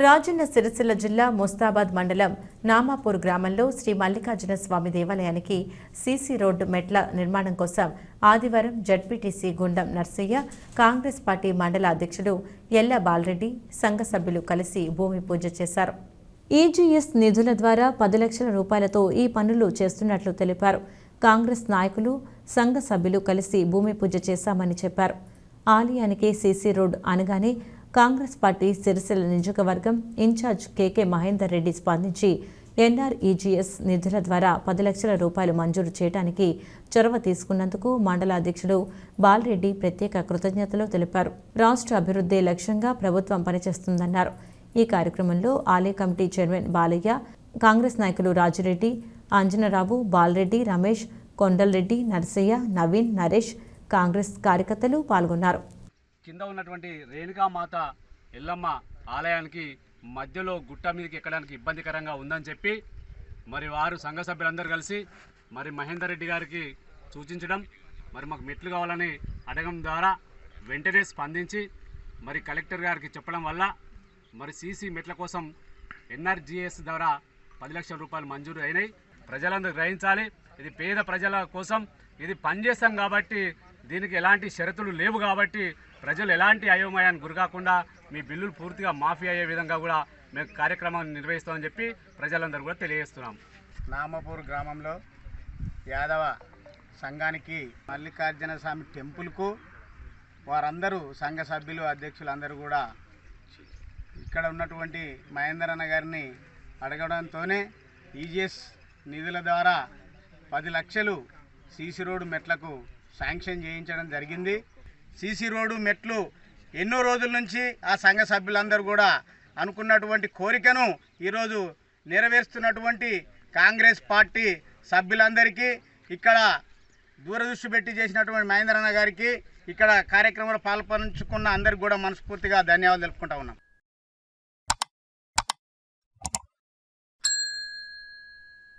రాజన్న సిరిసిల్ల జిల్లా ముస్తాబాద్ మండలం నామాపూర్ గ్రామంలో శ్రీ మల్లికార్జున స్వామి దేవాలయానికి సీసీ రోడ్డు మెట్ల నిర్మాణం కోసం ఆదివారం జడ్పీటీసీ గుండం నర్సయ్య, కాంగ్రెస్ పార్టీ మండల అధ్యక్షుడు ఎల్ల బాలరెడ్డి, సంఘ సభ్యులు కలిసి భూమి పూజ చేశారు. ఈజీఎస్ నిధుల ద్వారా 10 లక్షల రూపాయలతో ఈ పనులు చేస్తున్నట్లు తెలిపారు. కాంగ్రెస్ నాయకులు, సంఘ సభ్యులు కలిసి భూమి పూజ చేశామని చెప్పారు. ఆలయానికి సీసీ రోడ్డు అనగానే కాంగ్రెస్ పార్టీ సిరిసిల్ల నియోజకవర్గం ఇన్ఛార్జ్ కేకే మహేందర్ రెడ్డి స్పందించి ఎన్ఆర్ఈజీఎస్ నిధుల ద్వారా 10 లక్షల రూపాయలు మంజూరు చేయడానికి చొరవ తీసుకున్నందుకు మండల అధ్యక్షుడు బాలరెడ్డి ప్రత్యేక కృతజ్ఞతలు తెలిపారు. రాష్ట్ర అభివృద్ధి లక్ష్యంగా ప్రభుత్వం పనిచేస్తుందన్నారు. ఈ కార్యక్రమంలో ఆలయ కమిటీ చైర్మన్ బాలయ్య, కాంగ్రెస్ నాయకులు రాజిరెడ్డి, అంజనరావు, బాలరెడ్డి, రమేష్, కొండలరెడ్డి, నరసయ్య, నవీన్, నరేష్, కాంగ్రెస్ కార్యకర్తలు పాల్గొన్నారు. కింద ఉన్నటువంటి రేణుకామాత ఎల్లమ్మ ఆలయానికి మధ్యలో గుట్ట మీదకి ఎక్కడానికి ఇబ్బందికరంగా ఉందని చెప్పి మరి వారు సంఘ సభ్యులందరూ కలిసి మరి మహేందర్ రెడ్డి గారికి సూచించడం, మరి మాకు మెట్లు కావాలని అడగడం ద్వారా వెంటనే స్పందించి మరి కలెక్టర్ గారికి చెప్పడం వల్ల మరి సీసీ మెట్ల కోసం ఎన్ఆర్జీఎస్ ద్వారా 10 లక్షల రూపాయలు మంజూరు అయినాయి. ప్రజలందరూ గ్రహించాలి, ఇది పేద ప్రజల కోసం ఇది పనిచేస్తాం కాబట్టి దీనికి ఎలాంటి షరతులు లేవు కాబట్టి ప్రజలు ఎలాంటి అయోమయాన్ని గురికాకుండా మీ బిల్లులు పూర్తిగా మాఫీ అయ్యే విధంగా కూడా మేము కార్యక్రమాన్ని నిర్వహిస్తామని చెప్పి ప్రజలందరూ కూడా తెలియజేస్తున్నాం. నామపూర్ గ్రామంలో యాదవ సంఘానికి మల్లికార్జున స్వామి టెంపుల్కు వారందరూ సంఘ సభ్యులు, అధ్యక్షులు అందరూ కూడా ఇక్కడ ఉన్నటువంటి మహేందర్ అన్న గారిని అడగడంతోనే ఈజీఎస్ నిధుల ద్వారా 10 లక్షలు సీసీ రోడ్డు మెట్లకు శాంక్షన్ చేయించడం జరిగింది. సీసీ రోడ్డు మెట్లు ఎన్నో రోజుల నుంచి ఆ సంఘ సభ్యులందరూ కూడా అనుకున్నటువంటి కోరికను ఈరోజు నెరవేరుస్తున్నటువంటి కాంగ్రెస్ పార్టీ సభ్యులందరికీ, ఇక్కడ దూరదృష్టి పెట్టి చేసినటువంటి మహేందర్ అన్న గారికి, ఇక్కడ కార్యక్రమంలో పాల్పంచుకున్న అందరికీ కూడా మనస్ఫూర్తిగా ధన్యవాదాలు తెలుపుకుంటా ఉన్నాం.